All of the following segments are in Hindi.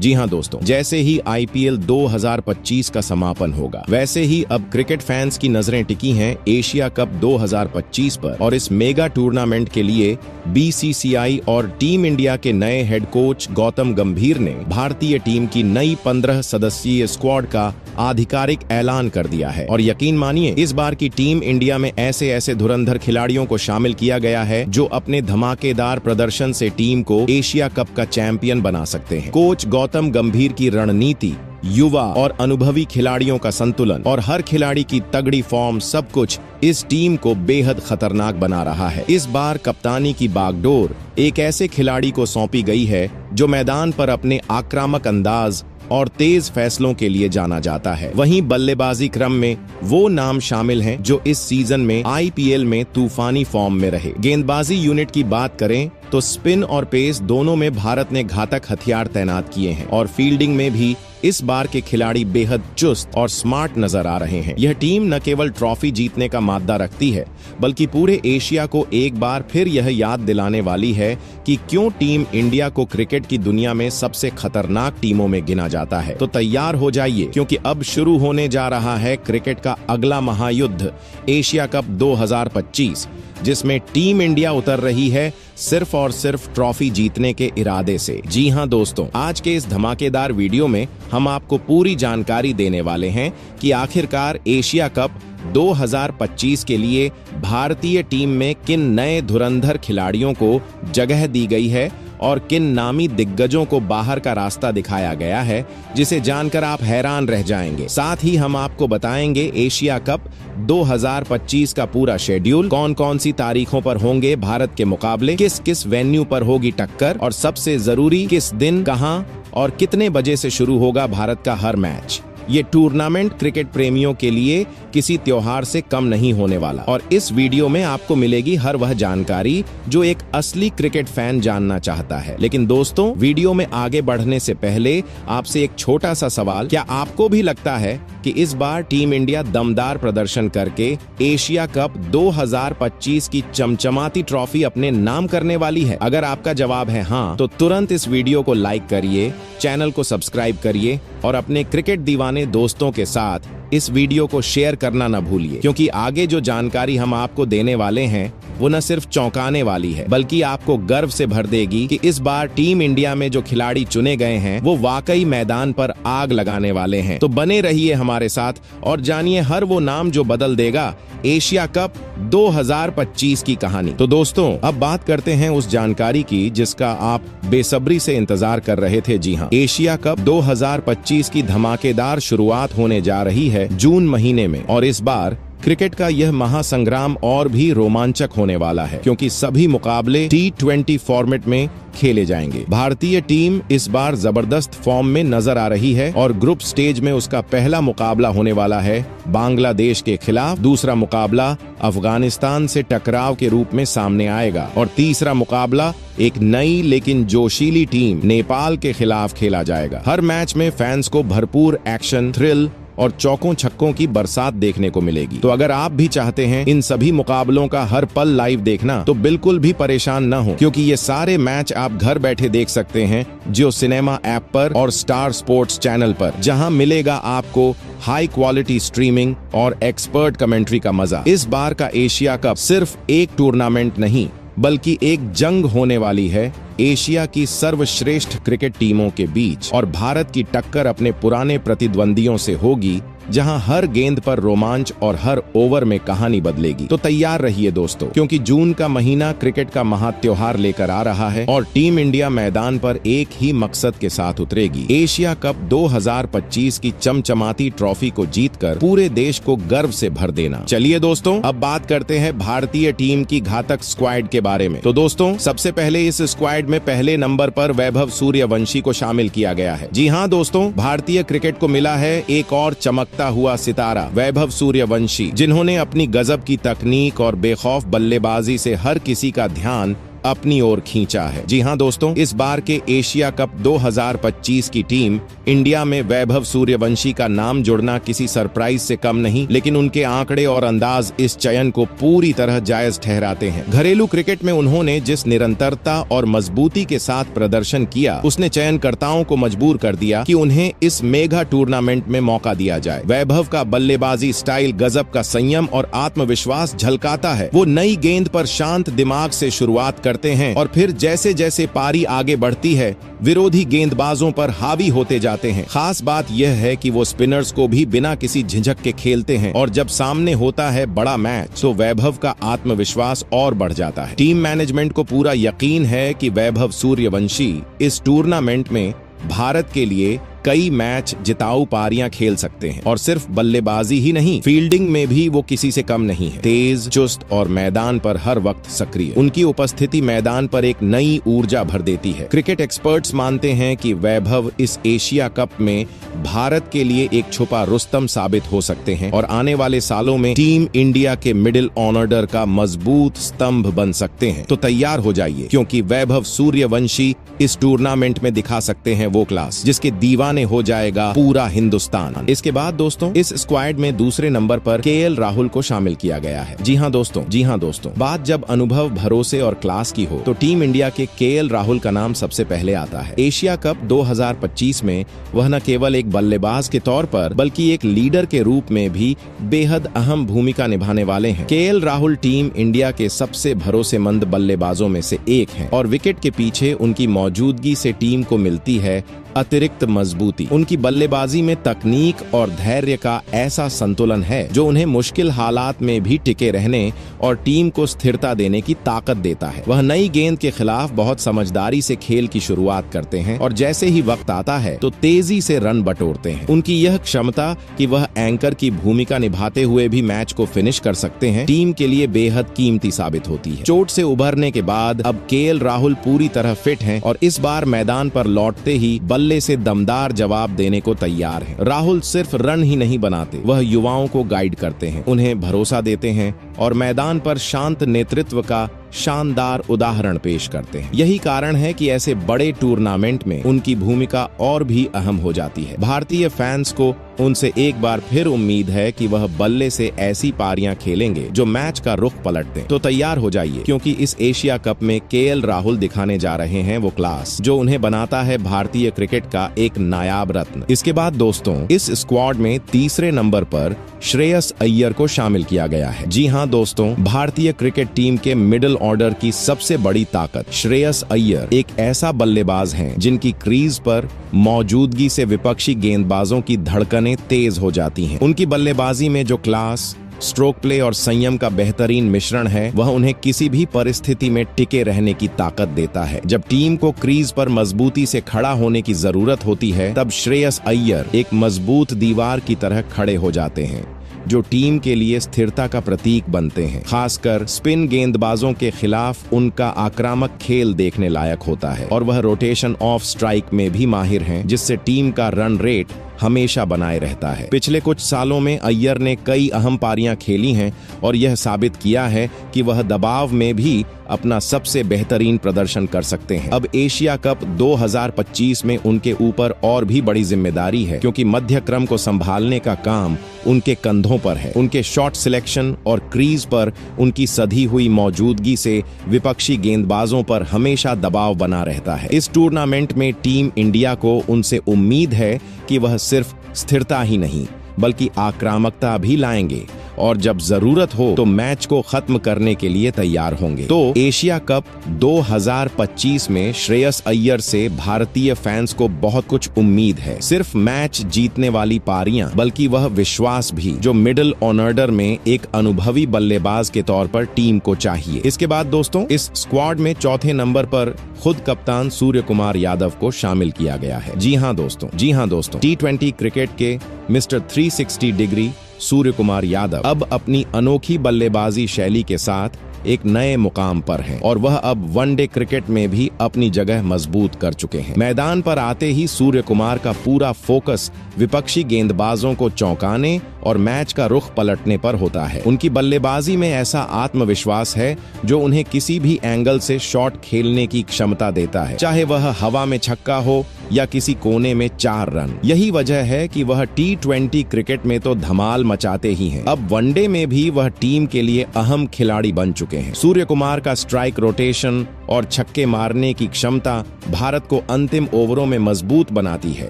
जी हाँ दोस्तों, जैसे ही IPL 2025 का समापन होगा, वैसे ही अब क्रिकेट फैंस की नजरें टिकी हैं एशिया कप 2025 पर। और इस मेगा टूर्नामेंट के लिए BCCI और टीम इंडिया के नए हेड कोच गौतम गंभीर ने भारतीय टीम की नई 15 सदस्यीय स्क्वाड का आधिकारिक ऐलान कर दिया है। और यकीन मानिए, इस बार की टीम इंडिया में ऐसे धुरंधर खिलाड़ियों को शामिल किया गया है जो अपने धमाकेदार प्रदर्शन से टीम को एशिया कप का चैंपियन बना सकते हैं। कोच गौतम गंभीर की रणनीति, युवा और अनुभवी खिलाड़ियों का संतुलन और हर खिलाड़ी की तगड़ी फॉर्म, सब कुछ इस टीम को बेहद खतरनाक बना रहा है। इस बार कप्तानी की बागडोर एक ऐसे खिलाड़ी को सौंपी गई है जो मैदान पर अपने आक्रामक अंदाज और तेज फैसलों के लिए जाना जाता है। वहीं बल्लेबाजी क्रम में वो नाम शामिल हैं जो इस सीजन में IPL में तूफानी फॉर्म में रहे। गेंदबाजी यूनिट की बात करें तो स्पिन और पेस दोनों में भारत ने घातक हथियार तैनात किए हैं और फील्डिंग में भी इस बार के खिलाड़ी बेहद चुस्त और स्मार्ट नजर आ रहे हैं। यह टीम न केवल ट्रॉफी जीतने का माद्दा रखती है, बल्कि पूरे एशिया को एक बार फिर यह याद दिलाने वाली है कि क्यों टीम इंडिया को क्रिकेट की दुनिया में सबसे खतरनाक टीमों में गिना जाता है। तो तैयार हो जाइए, क्योंकि अब शुरू होने जा रहा है क्रिकेट का अगला महायुद्ध, एशिया कप 2025, जिसमें टीम इंडिया उतर रही है सिर्फ और सिर्फ ट्रॉफी जीतने के इरादे से। जी हाँ दोस्तों, आज के इस धमाकेदार वीडियो में हम आपको पूरी जानकारी देने वाले हैं कि आखिरकार एशिया कप 2025 के लिए भारतीय टीम में किन नए धुरंधर खिलाड़ियों को जगह दी गई है और किन नामी दिग्गजों को बाहर का रास्ता दिखाया गया है, जिसे जानकर आप हैरान रह जाएंगे। साथ ही हम आपको बताएंगे एशिया कप 2025 का पूरा शेड्यूल, कौन कौन सी तारीखों पर होंगे भारत के मुकाबले, किस किस वेन्यू पर होगी टक्कर, और सबसे जरूरी किस दिन, कहां और कितने बजे से शुरू होगा भारत का हर मैच। ये टूर्नामेंट क्रिकेट प्रेमियों के लिए किसी त्योहार से कम नहीं होने वाला। और इस वीडियो में आपको मिलेगी हर वह जानकारी जो एक असली क्रिकेट फैन जानना चाहता है। लेकिन दोस्तों, वीडियो में आगे बढ़ने से पहले आपसे एक छोटा सा सवाल, क्या आपको भी लगता है कि इस बार टीम इंडिया दमदार प्रदर्शन करके एशिया कप 2025 की चमचमाती ट्रॉफी अपने नाम करने वाली है? अगर आपका जवाब है हाँ, तो तुरंत इस वीडियो को लाइक करिए, चैनल को सब्सक्राइब करिए और अपने क्रिकेट दीवाने दोस्तों के साथ इस वीडियो को शेयर करना न भूलिए, क्योंकि आगे जो जानकारी हम आपको देने वाले हैं वो न सिर्फ चौंकाने वाली है, बल्कि आपको गर्व से भर देगी कि इस बार टीम इंडिया में जो खिलाड़ी चुने गए हैं वो वाकई मैदान पर आग लगाने वाले हैं। तो बने रहिए हमारे साथ और जानिए हर वो नाम जो बदल देगा एशिया कप 2025 की कहानी। तो दोस्तों, अब बात करते हैं उस जानकारी की जिसका आप बेसब्री से इंतजार कर रहे थे। जी हाँ, एशिया कप 2025 की धमाकेदार शुरुआत होने जा रही है जून महीने में। और इस बार क्रिकेट का यह महासंग्राम और भी रोमांचक होने वाला है, क्योंकि सभी मुकाबले T20 फॉर्मेट में खेले जाएंगे। भारतीय टीम इस बार जबरदस्त फॉर्म में नजर आ रही है और ग्रुप स्टेज में उसका पहला मुकाबला होने वाला है बांग्लादेश के खिलाफ, दूसरा मुकाबला अफगानिस्तान से टकराव के रूप में सामने आएगा और तीसरा मुकाबला एक नई लेकिन जोशीली टीम नेपाल के खिलाफ खेला जाएगा। हर मैच में फैंस को भरपूर एक्शन, थ्रिल और चौकों छक्कों की बरसात देखने को मिलेगी। तो अगर आप भी चाहते हैं इन सभी मुकाबलों का हर पल लाइव देखना, तो बिल्कुल भी परेशान न हो, क्योंकि ये सारे मैच आप घर बैठे देख सकते हैं जियो सिनेमा ऐप पर और स्टार स्पोर्ट्स चैनल पर, जहां मिलेगा आपको हाई क्वालिटी स्ट्रीमिंग और एक्सपर्ट कमेंट्री का मजा। इस बार का एशिया कप सिर्फ एक टूर्नामेंट नहीं, बल्कि एक जंग होने वाली है एशिया की सर्वश्रेष्ठ क्रिकेट टीमों के बीच। और भारत की टक्कर अपने पुराने प्रतिद्वंदियों से होगी, जहां हर गेंद पर रोमांच और हर ओवर में कहानी बदलेगी। तो तैयार रहिए दोस्तों, क्योंकि जून का महीना क्रिकेट का महात्योहार लेकर आ रहा है और टीम इंडिया मैदान पर एक ही मकसद के साथ उतरेगी, एशिया कप 2025 की चमचमाती ट्रॉफी को जीतकर पूरे देश को गर्व से भर देना। चलिए दोस्तों, अब बात करते हैं भारतीय टीम की घातक स्क्वाड के बारे में। तो दोस्तों, सबसे पहले इस स्क्वाड में पहले नंबर पर वैभव सूर्यवंशी को शामिल किया गया है। जी हाँ दोस्तों, भारतीय क्रिकेट को मिला है एक और चमकता हुआ सितारा, वैभव सूर्यवंशी, जिन्होंने अपनी गजब की तकनीक और बेखौफ बल्लेबाजी से हर किसी का ध्यान अपनी ओर खींचा है। जी हां दोस्तों, इस बार के एशिया कप 2025 की टीम इंडिया में वैभव सूर्यवंशी का नाम जुड़ना किसी सरप्राइज से कम नहीं, लेकिन उनके आंकड़े और अंदाज इस चयन को पूरी तरह जायज ठहराते हैं। घरेलू क्रिकेट में उन्होंने जिस निरंतरता और मजबूती के साथ प्रदर्शन किया, उसने चयनकर्ताओं को मजबूर कर दिया कि उन्हें इस मेगा टूर्नामेंट में मौका दिया जाए। वैभव का बल्लेबाजी स्टाइल गजब का संयम और आत्मविश्वास झलकाता है। वो नई गेंद पर शांत दिमाग से शुरुआत करते हैं और फिर जैसे जैसे पारी आगे बढ़ती है, विरोधी गेंदबाजों पर हावी होते जाते हैं। खास बात यह है कि वो स्पिनर्स को भी बिना किसी झिझक के खेलते हैं और जब सामने होता है बड़ा मैच तो वैभव का आत्मविश्वास और बढ़ जाता है। टीम मैनेजमेंट को पूरा यकीन है कि वैभव सूर्यवंशी इस टूर्नामेंट में भारत के लिए कई मैच जिताऊ पारियां खेल सकते हैं और सिर्फ बल्लेबाजी ही नहीं, फील्डिंग में भी वो किसी से कम नहीं है। तेज, चुस्त और मैदान पर हर वक्त सक्रिय। उनकी उपस्थिति मैदान पर एक नई ऊर्जा भर देती है। क्रिकेट एक्सपर्ट्स मानते हैं कि वैभव इस एशिया कप में भारत के लिए एक छुपा रुस्तम साबित हो सकते हैं और आने वाले सालों में टीम इंडिया के मिडिल ऑर्डर का मजबूत स्तंभ बन सकते हैं। तो तैयार हो जाइए, क्योंकि वैभव सूर्यवंशी इस टूर्नामेंट में दिखा सकते हैं वो क्लास जिसके दीवाने हो जाएगा पूरा हिंदुस्तान। इसके बाद दोस्तों, इस स्क्वाड में दूसरे नंबर पर केएल राहुल को शामिल किया गया है। जी हां दोस्तों, बात जब अनुभव, भरोसे और क्लास की हो तो टीम इंडिया के केएल राहुल का नाम सबसे पहले आता है। एशिया कप 2025 में वह न केवल एक बल्लेबाज के तौर पर बल्कि एक लीडर के रूप में भी बेहद अहम भूमिका निभाने वाले हैं। केएल राहुल टीम इंडिया के सबसे भरोसेमंद बल्लेबाजों में से एक हैं और विकेट के पीछे उनकी मौजूदगी से टीम को मिलती है अतिरिक्त मजबूती। उनकी बल्लेबाजी में तकनीक और धैर्य का ऐसा संतुलन है जो उन्हें मुश्किल हालात में भी टिके रहने और टीम को स्थिरता देने की ताकत देता है। वह नई गेंद के खिलाफ बहुत समझदारी से खेल की शुरुआत करते हैं और जैसे ही वक्त आता है तो तेजी से रन बटोरते हैं। उनकी यह क्षमता कि वह एंकर की भूमिका निभाते हुए भी मैच को फिनिश कर सकते हैं, टीम के लिए बेहद कीमती साबित होती है। चोट से उभरने के बाद अब केएल राहुल पूरी तरह फिट हैं और इस बार मैदान पर लौटते ही बल्ले से दमदार जवाब देने को तैयार हैं। राहुल सिर्फ रन ही नहीं बनाते, वह युवाओं को गाइड करते हैं, उन्हें भरोसा देते हैं और मैदान पर शांत नेतृत्व का शानदार उदाहरण पेश करते हैं। यही कारण है कि ऐसे बड़े टूर्नामेंट में उनकी भूमिका और भी अहम हो जाती है। भारतीय फैंस को उनसे एक बार फिर उम्मीद है कि वह बल्ले से ऐसी पारियां खेलेंगे जो मैच का रुख पलट दें। तो तैयार हो जाइए, क्योंकि इस एशिया कप में केएल राहुल दिखाने जा रहे हैं वो क्लास जो उन्हें बनाता है भारतीय क्रिकेट का एक नायाब रत्न। इसके बाद दोस्तों, इस स्क्वाड में तीसरे नंबर पर श्रेयस अय्यर को शामिल किया गया है। जी हां दोस्तों, भारतीय क्रिकेट टीम के मिडिल ऑर्डर की सबसे बड़ी ताकत श्रेयस अय्यर एक ऐसा बल्लेबाज हैं जिनकी क्रीज पर मौजूदगी से विपक्षी गेंदबाजों की धड़कनें तेज हो जाती हैं। उनकी बल्लेबाजी में जो क्लास, स्ट्रोक प्ले और संयम का बेहतरीन मिश्रण है, वह उन्हें किसी भी परिस्थिति में टिके रहने की ताकत देता है। जब टीम को क्रीज पर मजबूती से खड़ा होने की जरूरत होती है, तब श्रेयस अय्यर एक मजबूत दीवार की तरह खड़े हो जाते हैं जो टीम के लिए स्थिरता का प्रतीक बनते हैं। खासकर स्पिन गेंदबाजों के खिलाफ उनका आक्रामक खेल देखने लायक होता है और वह रोटेशन ऑफ स्ट्राइक में भी माहिर हैं, जिससे टीम का रन रेट हमेशा बनाए रहता है। पिछले कुछ सालों में अय्यर ने कई अहम पारियां खेली हैं और यह साबित किया है कि वह दबाव में भी अपना सबसे बेहतरीन प्रदर्शन कर सकते हैं। अब एशिया कप 2025 में उनके ऊपर और भी बड़ी जिम्मेदारी है, क्योंकि मध्य क्रम को संभालने का काम उनके कंधों पर है। उनके शॉट सिलेक्शन और क्रीज पर उनकी सधी हुई मौजूदगी से विपक्षी गेंदबाजों पर हमेशा दबाव बना रहता है। इस टूर्नामेंट में टीम इंडिया को उनसे उम्मीद है कि वह सिर्फ स्थिरता ही नहीं बल्कि आक्रामकता भी लाएंगे और जब जरूरत हो तो मैच को खत्म करने के लिए तैयार होंगे। तो एशिया कप 2025 में श्रेयस अय्यर से भारतीय फैंस को बहुत कुछ उम्मीद है। सिर्फ मैच जीतने वाली पारियां, बल्कि वह विश्वास भी जो मिडिल ऑर्डर में एक अनुभवी बल्लेबाज के तौर पर टीम को चाहिए। इसके बाद दोस्तों, इस स्क्वाड में चौथे नंबर पर खुद कप्तान सूर्य कुमार यादव को शामिल किया गया है। जी हां दोस्तों, T20 क्रिकेट के मिस्टर 360 डिग्री सूर्य कुमार यादव अब अपनी अनोखी बल्लेबाजी शैली के साथ एक नए मुकाम पर हैं और वह अब वनडे क्रिकेट में भी अपनी जगह मजबूत कर चुके हैं। मैदान पर आते ही सूर्य कुमार का पूरा फोकस विपक्षी गेंदबाजों को चौंकाने और मैच का रुख पलटने पर होता है। उनकी बल्लेबाजी में ऐसा आत्मविश्वास है जो उन्हें किसी भी एंगल से शॉट खेलने की क्षमता देता है, चाहे वह हवा में छक्का हो या किसी कोने में 4 रन। यही वजह है कि वह T20 क्रिकेट में तो धमाल मचाते ही हैं, अब वनडे में भी वह टीम के लिए अहम खिलाड़ी बन चुके हैं। सूर्य कुमार का स्ट्राइक रोटेशन और छक्के मारने की क्षमता भारत को अंतिम ओवरों में मजबूत बनाती है,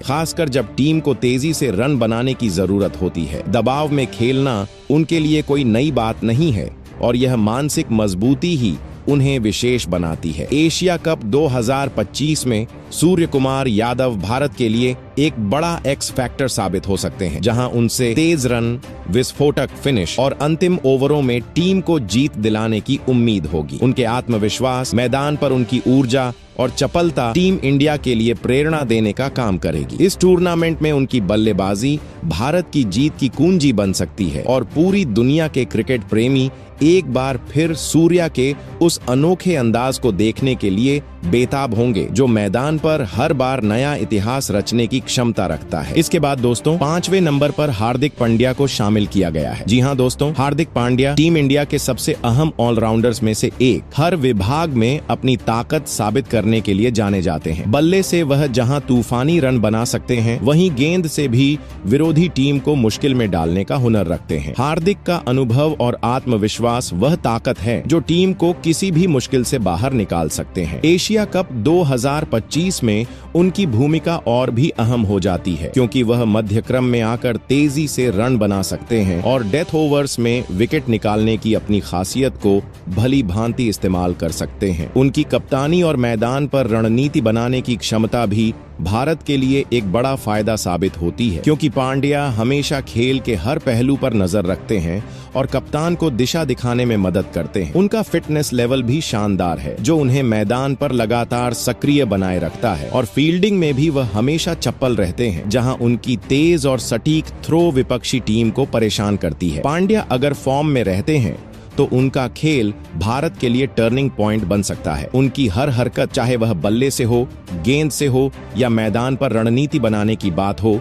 खासकर जब टीम को तेजी से रन बनाने की जरूरत होती है। दबाव में खेलना उनके लिए कोई नई बात नहीं है और यह मानसिक मजबूती ही उन्हें विशेष बनाती है। एशिया कप 2025 में सूर्य कुमार यादव भारत के लिए एक बड़ा एक्स फैक्टर साबित हो सकते हैं, जहां उनसे तेज रन, विस्फोटक फिनिश और अंतिम ओवरों में टीम को जीत दिलाने की उम्मीद होगी। उनके आत्मविश्वास, मैदान पर उनकी ऊर्जा और चपलता टीम इंडिया के लिए प्रेरणा देने का काम करेगी। इस टूर्नामेंट में उनकी बल्लेबाजी भारत की जीत की कुंजी बन सकती है और पूरी दुनिया के क्रिकेट प्रेमी एक बार फिर सूर्या के उस अनोखे अंदाज को देखने के लिए बेताब होंगे जो मैदान पर हर बार नया इतिहास रचने की क्षमता रखता है। इसके बाद दोस्तों 5वें नंबर पर हार्दिक पांड्या को शामिल किया गया है। जी हाँ दोस्तों, हार्दिक पांड्या टीम इंडिया के सबसे अहम ऑलराउंडर्स में से एक, हर विभाग में अपनी ताकत साबित करने के लिए जाने जाते हैं। बल्ले से वह जहां तूफानी रन बना सकते हैं, वहीं गेंद से भी विरोधी टीम को मुश्किल में डालने का हुनर रखते हैं। हार्दिक का अनुभव और आत्मविश्वास वह ताकत है जो टीम को किसी भी मुश्किल से बाहर निकाल सकते हैं। एशिया कप 2025 में उनकी भूमिका और भी अहम हो जाती है, क्योंकि वह मध्य क्रम में आकर तेजी से रन बना सकते हैं और डेथ ओवर्स में विकेट निकालने की अपनी खासियत को भली भांति इस्तेमाल कर सकते हैं। उनकी कप्तानी और मैदान पर रणनीति बनाने की क्षमता भी भारत के लिए एक बड़ा फायदा साबित होती है, क्योंकि पांड्या हमेशा खेल के हर पहलू पर नजर रखते हैं और कप्तान को दिशा दिखाने में मदद करते हैं। उनका फिटनेस लेवल भी शानदार है, जो उन्हें मैदान पर लगातार सक्रिय बनाए रखता है और फील्डिंग में भी वह हमेशा चप्पल रहते हैं, जहां उनकी तेज और सटीक थ्रो विपक्षी टीम को परेशान करती है। पांड्या अगर फॉर्म में रहते हैं तो उनका खेल भारत के लिए टर्निंग पॉइंट बन सकता है। उनकी हर हरकत, चाहे वह बल्ले से हो, गेंद से हो या मैदान पर रणनीति बनाने की बात हो,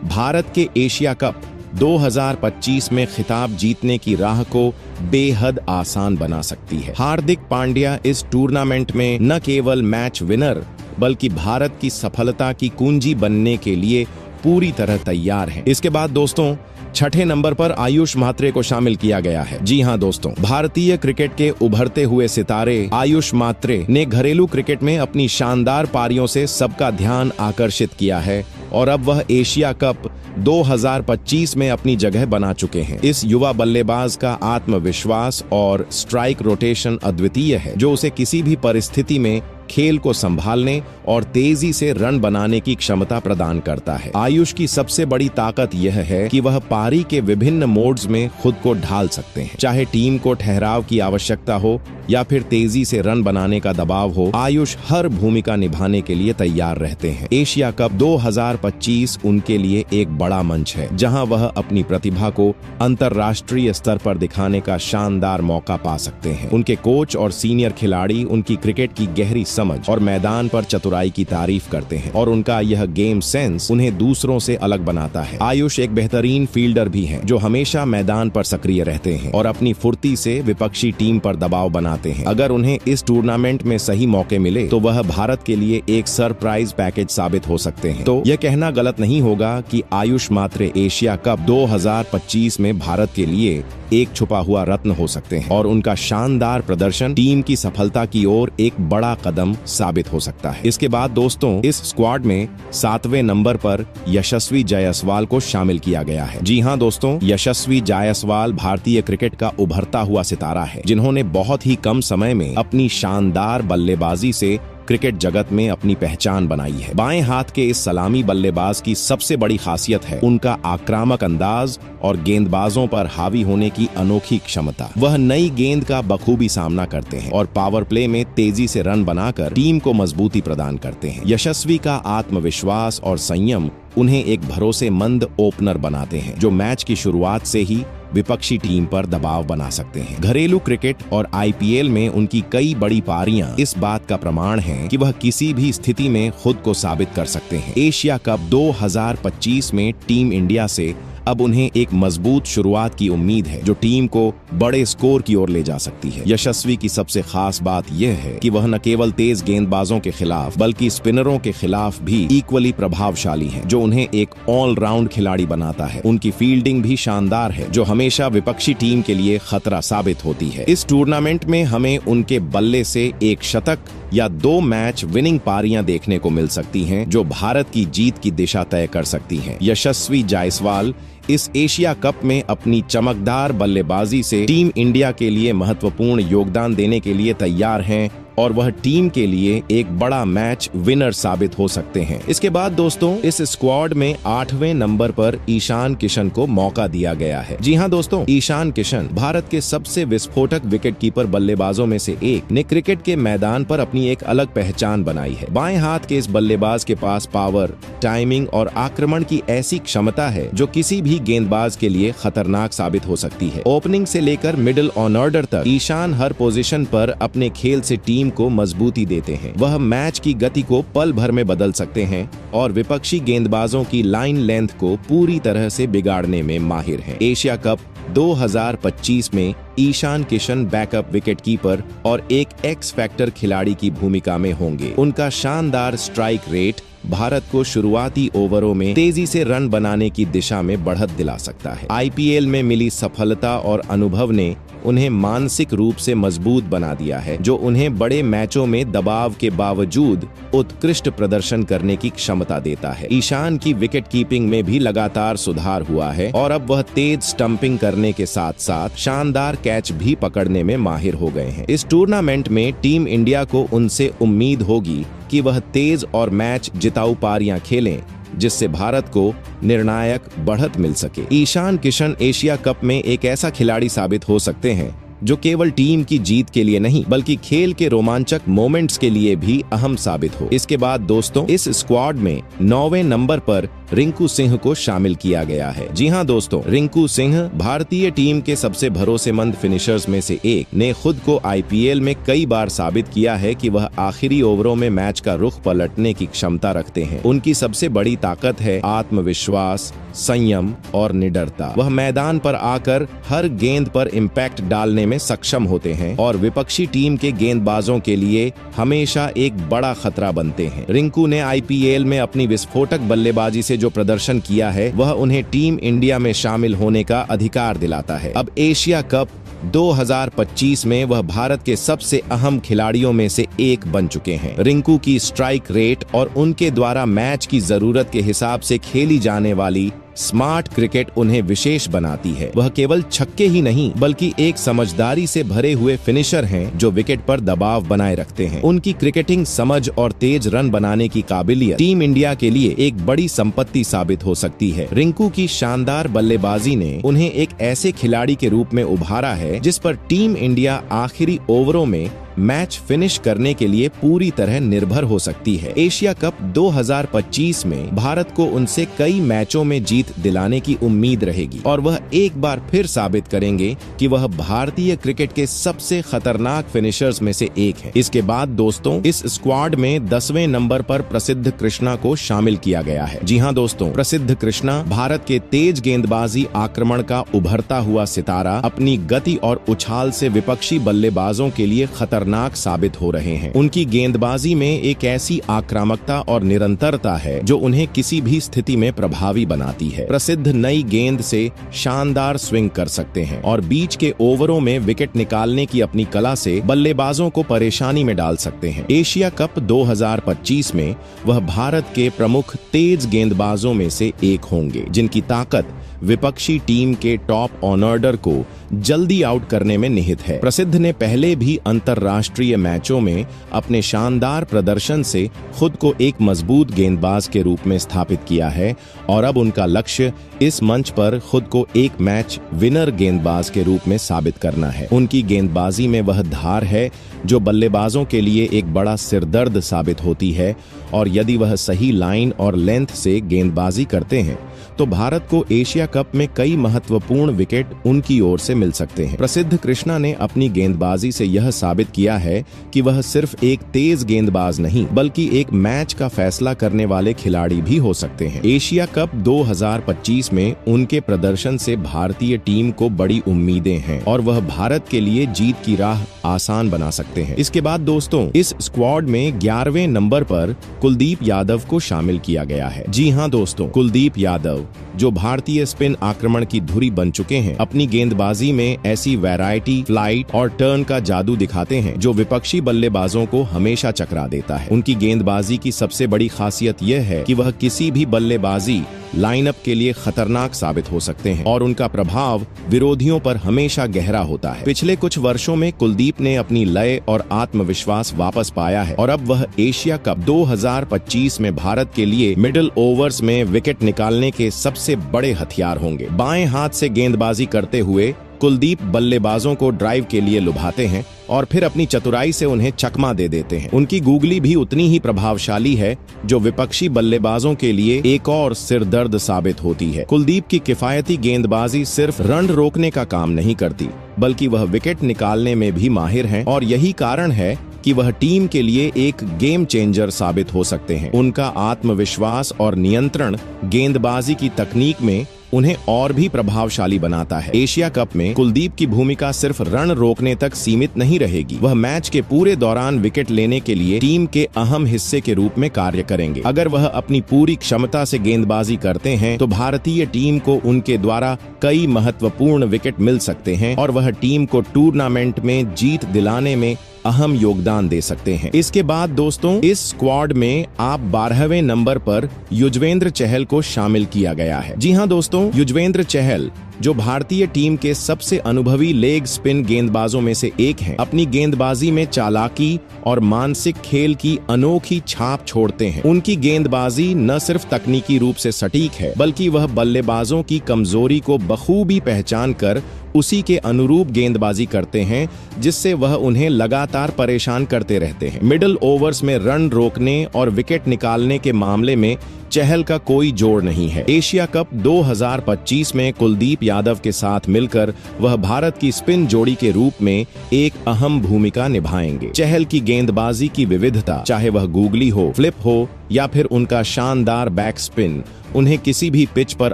भारत के एशिया कप 2025 में खिताब जीतने की राह को बेहद आसान बना सकती है। हार्दिक पांड्या इस टूर्नामेंट में न केवल मैच विनर बल्कि भारत की सफलता की कुंजी बनने के लिए पूरी तरह तैयार हैं। इसके बाद दोस्तों 6ठे नंबर पर आयुष म्हात्रे को शामिल किया गया है। जी हाँ दोस्तों, भारतीय क्रिकेट के उभरते हुए सितारे आयुष म्हात्रे ने घरेलू क्रिकेट में अपनी शानदार पारियों से सबका ध्यान आकर्षित किया है और अब वह एशिया कप 2025 में अपनी जगह बना चुके हैं। इस युवा बल्लेबाज का आत्मविश्वास और स्ट्राइक रोटेशन अद्वितीय है, जो उसे किसी भी परिस्थिति में खेल को संभालने और तेजी से रन बनाने की क्षमता प्रदान करता है। आयुष की सबसे बड़ी ताकत यह है कि वह पारी के विभिन्न मोड्स में खुद को ढाल सकते हैं, चाहे टीम को ठहराव की आवश्यकता हो या फिर तेजी से रन बनाने का दबाव हो। आयुष हर भूमिका निभाने के लिए तैयार रहते हैं। एशिया कप 2025 उनके लिए एक बड़ा मंच है, जहां वह अपनी प्रतिभा को अंतर्राष्ट्रीय स्तर पर दिखाने का शानदार मौका पा सकते हैं। उनके कोच और सीनियर खिलाड़ी उनकी क्रिकेट की गहरी समझ और मैदान पर चतुराई की तारीफ करते हैं और उनका यह गेम सेंस उन्हें दूसरों से अलग बनाता है। आयुष एक बेहतरीन फील्डर भी हैं, जो हमेशा मैदान पर सक्रिय रहते हैं और अपनी फुर्ती से विपक्षी टीम पर दबाव बनाते हैं। अगर उन्हें इस टूर्नामेंट में सही मौके मिले तो वह भारत के लिए एक सरप्राइज पैकेज साबित हो सकते हैं। तो यह कहना गलत नहीं होगा कि आयुष म्हात्रे एशिया कप 2025 में भारत के लिए एक छुपा हुआ रत्न हो सकते हैं और उनका शानदार प्रदर्शन टीम की सफलता की ओर एक बड़ा कदम साबित हो सकता है। इसके बाद दोस्तों इस स्क्वाड में 7वें नंबर पर यशस्वी जायसवाल को शामिल किया गया है। जी हाँ दोस्तों, यशस्वी जायसवाल भारतीय क्रिकेट का उभरता हुआ सितारा है, जिन्होंने बहुत ही कम समय में अपनी शानदार बल्लेबाजी से क्रिकेट जगत में अपनी पहचान बनाई है। बाएं हाथ के इस सलामी बल्लेबाज की सबसे बड़ी खासियत है उनका आक्रामक अंदाज और गेंदबाजों पर हावी होने की अनोखी क्षमता। वह नई गेंद का बखूबी सामना करते हैं और पावर प्ले में तेजी से रन बनाकर टीम को मजबूती प्रदान करते हैं। यशस्वी का आत्मविश्वास और संयम उन्हें एक भरोसेमंद ओपनर बनाते हैं, जो मैच की शुरुआत से ही विपक्षी टीम पर दबाव बना सकते हैं। घरेलू क्रिकेट और आईपीएल में उनकी कई बड़ी पारियां इस बात का प्रमाण हैं कि वह किसी भी स्थिति में खुद को साबित कर सकते हैं। एशिया कप 2025 में टीम इंडिया से अब उन्हें एक मजबूत शुरुआत की उम्मीद है, जो टीम को बड़े स्कोर की ओर ले जा सकती है। यशस्वी की सबसे खास बात यह है कि वह न केवल तेज गेंदबाजों के खिलाफ बल्कि स्पिनरों के खिलाफ भी इक्वली प्रभावशाली हैं, जो उन्हें एक ऑलराउंड खिलाड़ी बनाता है। उनकी फील्डिंग भी शानदार है, जो हमेशा विपक्षी टीम के लिए खतरा साबित होती है। इस टूर्नामेंट में हमें उनके बल्ले से एक शतक या 2 मैच विनिंग पारियां देखने को मिल सकती हैं, जो भारत की जीत की दिशा तय कर सकती हैं। यशस्वी जायसवाल इस एशिया कप में अपनी चमकदार बल्लेबाजी से टीम इंडिया के लिए महत्वपूर्ण योगदान देने के लिए तैयार हैं और वह टीम के लिए एक बड़ा मैच विनर साबित हो सकते हैं। इसके बाद दोस्तों, इस स्क्वाड में 8वें नंबर पर ईशान किशन को मौका दिया गया है। जी हां दोस्तों, ईशान किशन भारत के सबसे विस्फोटक विकेटकीपर बल्लेबाजों में से एक ने क्रिकेट के मैदान पर अपनी एक अलग पहचान बनाई है। बाएं हाथ के इस बल्लेबाज के पास पावर, टाइमिंग और आक्रमण की ऐसी क्षमता है जो किसी भी गेंदबाज के लिए खतरनाक साबित हो सकती है। ओपनिंग से लेकर मिडिल ऑर्डर तक ईशान हर पोजीशन पर अपने खेल से टीम को मजबूती देते हैं। वह मैच की गति को पल भर में बदल सकते हैं और विपक्षी गेंदबाजों की लाइन लेंथ को पूरी तरह से बिगाड़ने में माहिर हैं। एशिया कप 2025 में ईशान किशन बैकअप विकेटकीपर और एक एक्स फैक्टर खिलाड़ी की भूमिका में होंगे। उनका शानदार स्ट्राइक रेट भारत को शुरुआती ओवरों में तेजी से रन बनाने की दिशा में बढ़त दिला सकता है। आईपीएल में मिली सफलता और अनुभव ने उन्हें मानसिक रूप से मजबूत बना दिया है, जो उन्हें बड़े मैचों में दबाव के बावजूद उत्कृष्ट प्रदर्शन करने की क्षमता देता है। ईशान की विकेट कीपिंग में भी लगातार सुधार हुआ है और अब वह तेज स्टंपिंग करने के साथ साथ शानदार कैच भी पकड़ने में माहिर हो गए हैं। इस टूर्नामेंट में टीम इंडिया को उनसे उम्मीद होगी कि वह तेज और मैच जिताऊ पारियां खेलें, जिससे भारत को निर्णायक बढ़त मिल सके। ईशान किशन एशिया कप में एक ऐसा खिलाड़ी साबित हो सकते हैं जो केवल टीम की जीत के लिए नहीं बल्कि खेल के रोमांचक मोमेंट्स के लिए भी अहम साबित हो। इसके बाद दोस्तों, इस स्क्वाड में 9वें नंबर पर रिंकू सिंह को शामिल किया गया है। जी हां दोस्तों, रिंकू सिंह भारतीय टीम के सबसे भरोसेमंद फिनिशर्स में से एक ने खुद को आईपीएल में कई बार साबित किया है कि वह आखिरी ओवरों में मैच का रुख पलटने की क्षमता रखते हैं। उनकी सबसे बड़ी ताकत है आत्मविश्वास, संयम और निडरता। वह मैदान पर आकर हर गेंद पर इम्पैक्ट डालने में सक्षम होते हैं और विपक्षी टीम के गेंदबाजों के लिए हमेशा एक बड़ा खतरा बनते हैं। रिंकू ने आईपीएल में अपनी विस्फोटक बल्लेबाजी से जो प्रदर्शन किया है, वह उन्हें टीम इंडिया में शामिल होने का अधिकार दिलाता है। अब एशिया कप 2025 में वह भारत के सबसे अहम खिलाड़ियों में से एक बन चुके हैं। रिंकू की स्ट्राइक रेट और उनके द्वारा मैच की जरूरत के हिसाब से खेली जाने वाली स्मार्ट क्रिकेट उन्हें विशेष बनाती है। वह केवल छक्के ही नहीं बल्कि एक समझदारी से भरे हुए फिनिशर हैं, जो विकेट पर दबाव बनाए रखते हैं। उनकी क्रिकेटिंग समझ और तेज रन बनाने की काबिलियत टीम इंडिया के लिए एक बड़ी संपत्ति साबित हो सकती है। रिंकू की शानदार बल्लेबाजी ने उन्हें एक ऐसे खिलाड़ी के रूप में उभारा है जिस पर टीम इंडिया आखिरी ओवरों में मैच फिनिश करने के लिए पूरी तरह निर्भर हो सकती है। एशिया कप 2025 में भारत को उनसे कई मैचों में जीत दिलाने की उम्मीद रहेगी और वह एक बार फिर साबित करेंगे कि वह भारतीय क्रिकेट के सबसे खतरनाक फिनिशर्स में से एक है। इसके बाद दोस्तों, इस स्क्वाड में 10वें नंबर पर प्रसिद्ध कृष्णा को शामिल किया गया है। जी हां दोस्तों, प्रसिद्ध कृष्णा भारत के तेज गेंदबाजी आक्रमण का उभरता हुआ सितारा अपनी गति और उछाल से विपक्षी बल्लेबाजों के लिए खतरनाक साबित हो रहे हैं। उनकी गेंदबाजी में एक ऐसी आक्रामकता और निरंतरता है जो उन्हें किसी भी स्थिति में प्रभावी बनाती है। प्रसिद्ध नई गेंद से शानदार स्विंग कर सकते हैं और बीच के ओवरों में विकेट निकालने की अपनी कला से बल्लेबाजों को परेशानी में डाल सकते हैं। एशिया कप 2025 में वह भारत के प्रमुख तेज गेंदबाजों में से एक होंगे, जिनकी ताकत विपक्षी टीम के टॉप ऑर्डर को जल्दी आउट करने में निहित है। प्रसिद्ध ने पहले भी अंतरराष्ट्रीय मैचों में अपने शानदार प्रदर्शन से खुद को एक मजबूत गेंदबाज के रूप में स्थापित किया है और अब उनका लक्ष्य इस मंच पर खुद को एक मैच विनर गेंदबाज के रूप में साबित करना है। उनकी गेंदबाजी में वह धार है जो बल्लेबाजों के लिए एक बड़ा सिरदर्द साबित होती है, और यदि वह सही लाइन और लेंथ से गेंदबाजी करते हैं तो भारत को एशिया कप में कई महत्वपूर्ण विकेट उनकी ओर से मिल सकते हैं। प्रसिद्ध कृष्णा ने अपनी गेंदबाजी से यह साबित किया है कि वह सिर्फ एक तेज गेंदबाज नहीं बल्कि एक मैच का फैसला करने वाले खिलाड़ी भी हो सकते हैं। एशिया कप 2025 में उनके प्रदर्शन से भारतीय टीम को बड़ी उम्मीदें हैं और वह भारत के लिए जीत की राह आसान बना सकते हैं। इसके बाद दोस्तों, इस स्क्वाड में 11वें नंबर पर कुलदीप यादव को शामिल किया गया है। जी हाँ दोस्तों, कुलदीप यादव जो भारतीय स्पिन आक्रमण की धुरी बन चुके हैं, अपनी गेंदबाजी में ऐसी वैरायटी, फ्लाइट और टर्न का जादू दिखाते हैं जो विपक्षी बल्लेबाजों को हमेशा चकरा देता है। उनकी गेंदबाजी की सबसे बड़ी खासियत यह है कि वह किसी भी बल्लेबाजी लाइनअप के लिए खतरनाक साबित हो सकते हैं और उनका प्रभाव विरोधियों पर हमेशा गहरा होता है। पिछले कुछ वर्षों में कुलदीप ने अपनी लय और आत्मविश्वास वापस पाया है और अब वह एशिया कप 2025 में भारत के लिए मिडिल ओवर्स में विकेट निकालने के सबसे बड़े हथियार होंगे। बाएं हाथ से गेंदबाजी करते हुए कुलदीप बल्लेबाजों को ड्राइव के लिए लुभाते हैं और फिर अपनी चतुराई से उन्हें चकमा दे देते हैं। उनकी गूगली भी उतनी ही प्रभावशाली है जो विपक्षी बल्लेबाजों के लिए एक और सिरदर्द साबित होती है। कुलदीप की किफायती गेंदबाजी सिर्फ रन रोकने का काम नहीं करती बल्कि वह विकेट निकालने में भी माहिर हैं और यही कारण है कि वह टीम के लिए एक गेम चेंजर साबित हो सकते हैं। उनका आत्मविश्वास और नियंत्रण गेंदबाजी की तकनीक में उन्हें और भी प्रभावशाली बनाता है। एशिया कप में कुलदीप की भूमिका सिर्फ रन रोकने तक सीमित नहीं रहेगी, वह मैच के पूरे दौरान विकेट लेने के लिए टीम के अहम हिस्से के रूप में कार्य करेंगे। अगर वह अपनी पूरी क्षमता से गेंदबाजी करते हैं तो भारतीय टीम को उनके द्वारा कई महत्वपूर्ण विकेट मिल सकते हैं और वह टीम को टूर्नामेंट में जीत दिलाने में अहम योगदान दे सकते हैं। इसके बाद दोस्तों, इस स्क्वाड में आप 12वें नंबर पर युजवेंद्र चहल को शामिल किया गया है। जी हाँ दोस्तों, युजवेंद्र चहल जो भारतीय टीम के सबसे अनुभवी लेग स्पिन गेंदबाजों में से एक हैं, अपनी गेंदबाजी में चालाकी और मानसिक खेल की अनोखी छाप छोड़ते हैं। उनकी गेंदबाजी न सिर्फ तकनीकी रूप से सटीक है बल्कि वह बल्लेबाजों की कमजोरी को बखूबी पहचान कर उसी के अनुरूप गेंदबाजी करते हैं जिससे वह उन्हें लगातार परेशान करते रहते हैं। मिडिल ओवर्स में रन रोकने और विकेट निकालने के मामले में चहल का कोई जोड़ नहीं है। एशिया कप 2025 में कुलदीप यादव के साथ मिलकर वह भारत की स्पिन जोड़ी के रूप में एक अहम भूमिका निभाएंगे। चहल की गेंदबाजी की विविधता, चाहे वह गूगली हो, फ्लिप हो या फिर उनका शानदार बैक स्पिन, उन्हें किसी भी पिच पर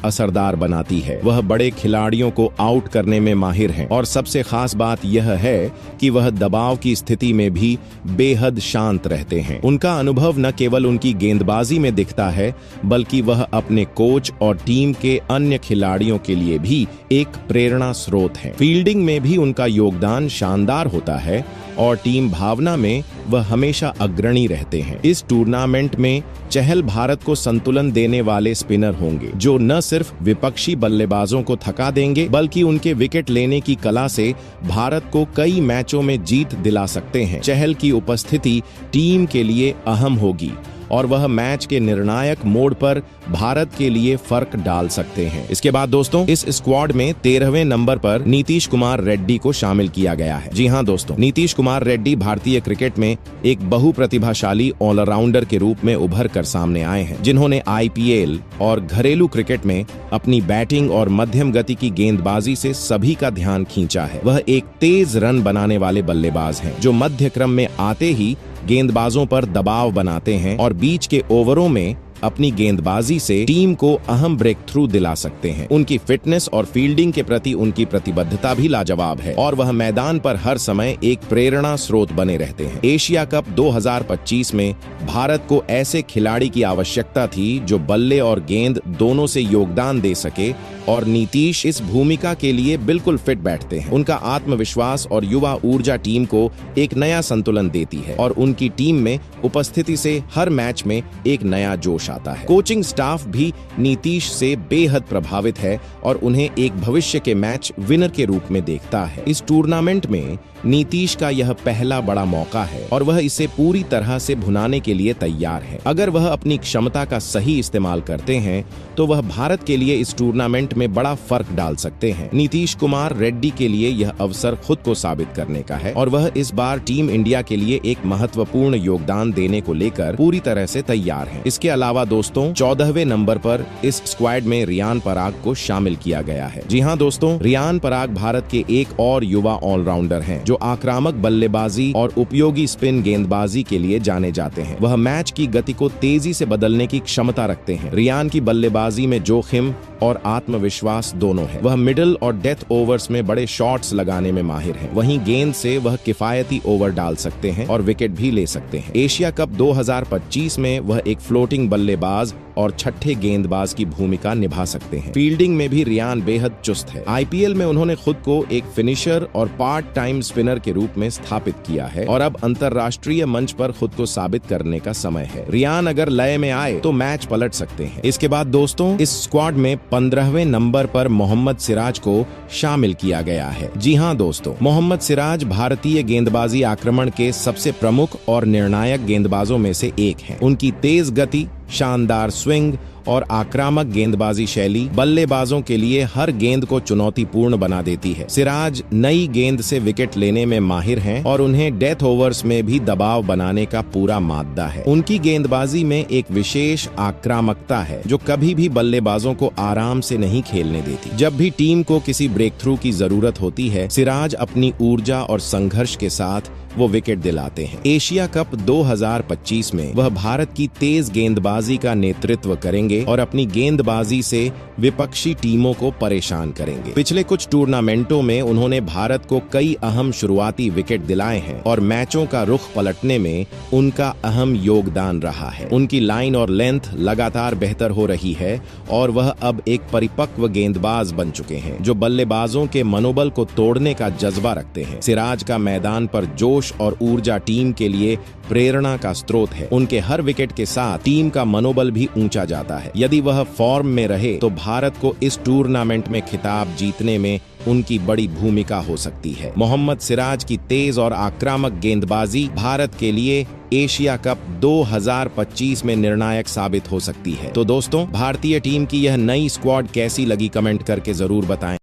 असरदार बनाती है। वह बड़े खिलाड़ियों को आउट करने में माहिर हैं और सबसे खास बात यह है कि वह दबाव की स्थिति में भी बेहद शांत रहते हैं। उनका अनुभव न केवल उनकी गेंदबाजी में दिखता है बल्कि वह अपने कोच और टीम के अन्य खिलाड़ियों के लिए भी एक प्रेरणा स्रोत है। फील्डिंग में भी उनका योगदान शानदार होता है और टीम भावना में वह हमेशा अग्रणी रहते हैं। इस टूर्नामेंट में चहल भारत को संतुलन देने वाले स्पिनर होंगे जो न सिर्फ विपक्षी बल्लेबाजों को थका देंगे बल्कि उनके विकेट लेने की कला से भारत को कई मैचों में जीत दिला सकते हैं। चहल की उपस्थिति टीम के लिए अहम होगी और वह मैच के निर्णायक मोड़ पर भारत के लिए फर्क डाल सकते हैं। इसके बाद दोस्तों, इस स्क्वाड में 13वें नंबर पर नीतीश कुमार रेड्डी को शामिल किया गया है। जी हाँ दोस्तों, नीतीश कुमार रेड्डी भारतीय क्रिकेट में एक बहुप्रतिभाशाली ऑलराउंडर के रूप में उभर कर सामने आए हैं, जिन्होंने IPL और घरेलू क्रिकेट में अपनी बैटिंग और मध्यम गति की गेंदबाजी से सभी का ध्यान खींचा है। वह एक तेज रन बनाने वाले बल्लेबाज हैं जो मध्य क्रम में आते ही गेंदबाजों पर दबाव बनाते हैं और बीच के ओवरों में अपनी गेंदबाजी से टीम को अहम ब्रेक थ्रू दिला सकते हैं। उनकी फिटनेस और फील्डिंग के प्रति उनकी प्रतिबद्धता भी लाजवाब है और वह मैदान पर हर समय एक प्रेरणा स्रोत बने रहते हैं। एशिया कप 2025 में भारत को ऐसे खिलाड़ी की आवश्यकता थी जो बल्ले और गेंद दोनों से योगदान दे सके और नीतीश इस भूमिका के लिए बिल्कुल फिट बैठते हैं। उनका आत्मविश्वास और युवा ऊर्जा टीम को एक नया संतुलन देती है और उनकी टीम में उपस्थिति से हर मैच में एक नया जोश आता है। कोचिंग स्टाफ भी नीतीश से बेहद प्रभावित है और उन्हें एक भविष्य के मैच विनर के रूप में देखता है। इस टूर्नामेंट में नीतीश का यह पहला बड़ा मौका है और वह इसे पूरी तरह से भुनाने के लिए तैयार है। अगर वह अपनी क्षमता का सही इस्तेमाल करते हैं तो वह भारत के लिए इस टूर्नामेंट में बड़ा फर्क डाल सकते हैं। नीतीश कुमार रेड्डी के लिए यह अवसर खुद को साबित करने का है और वह इस बार टीम इंडिया के लिए एक महत्वपूर्ण योगदान देने को लेकर पूरी तरह से तैयार हैं। इसके अलावा दोस्तों 14वें नंबर पर इस स्क्वाड में रियान पराग को शामिल किया गया है। जी हाँ दोस्तों, रियान पराग भारत के एक और युवा ऑलराउंडर हैं जो आक्रामक बल्लेबाजी और उपयोगी स्पिन गेंदबाजी के लिए जाने जाते हैं। वह मैच की गति को तेजी से बदलने की क्षमता रखते हैं। रियान की बल्लेबाजी में जोखिम और आत्मविश्वास दोनों है। वह मिडिल और डेथ ओवर्स में बड़े शॉट्स लगाने में माहिर हैं। वहीं गेंद से वह किफायती ओवर डाल सकते हैं और विकेट भी ले सकते हैं। एशिया कप 2025 में वह एक फ्लोटिंग बल्लेबाज और छठे गेंदबाज की भूमिका निभा सकते हैं। फील्डिंग में भी रियान बेहद चुस्त है। आईपीएल में उन्होंने खुद को एक फिनिशर और पार्ट टाइम स्पिनर के रूप में स्थापित किया है और अब अंतर्राष्ट्रीय मंच पर खुद को साबित करने का समय है। रियान अगर लय में आए तो मैच पलट सकते हैं। इसके बाद दोस्तों इस स्क्वाड में 15वें नंबर पर मोहम्मद सिराज को शामिल किया गया है। जी हाँ दोस्तों, मोहम्मद सिराज भारतीय गेंदबाजी आक्रमण के सबसे प्रमुख और निर्णायक गेंदबाजों में से एक हैं। उनकी तेज गति, शानदार स्विंग और आक्रामक गेंदबाजी शैली बल्लेबाजों के लिए हर गेंद को चुनौतीपूर्ण बना देती है। सिराज नई गेंद से विकेट लेने में माहिर हैं और उन्हें डेथ ओवर्स में भी दबाव बनाने का पूरा मादा है। उनकी गेंदबाजी में एक विशेष आक्रामकता है जो कभी भी बल्लेबाजों को आराम से नहीं खेलने देती। जब भी टीम को किसी ब्रेक थ्रू की जरूरत होती है, सिराज अपनी ऊर्जा और संघर्ष के साथ वो विकेट दिलाते हैं। एशिया कप 2025 में वह भारत की तेज गेंदबाजी का नेतृत्व करेंगे और अपनी गेंदबाजी से विपक्षी टीमों को परेशान करेंगे। पिछले कुछ टूर्नामेंटों में उन्होंने भारत को कई अहम शुरुआती विकेट दिलाए हैं और मैचों का रुख पलटने में उनका अहम योगदान रहा है। उनकी लाइन और लेंथ लगातार बेहतर हो रही है और वह अब एक परिपक्व गेंदबाज बन चुके हैं जो बल्लेबाजों के मनोबल को तोड़ने का जज्बा रखते हैं। सिराज का मैदान पर जोश और ऊर्जा टीम के लिए प्रेरणा का स्रोत है। उनके हर विकेट के साथ टीम का मनोबल भी ऊंचा जाता है। यदि वह फॉर्म में रहे तो भारत को इस टूर्नामेंट में खिताब जीतने में उनकी बड़ी भूमिका हो सकती है। मोहम्मद सिराज की तेज और आक्रामक गेंदबाजी भारत के लिए एशिया कप 2025 में निर्णायक साबित हो सकती है। तो दोस्तों, भारतीय टीम की यह नई स्क्वाड कैसी लगी कमेंट करके जरूर बताएं।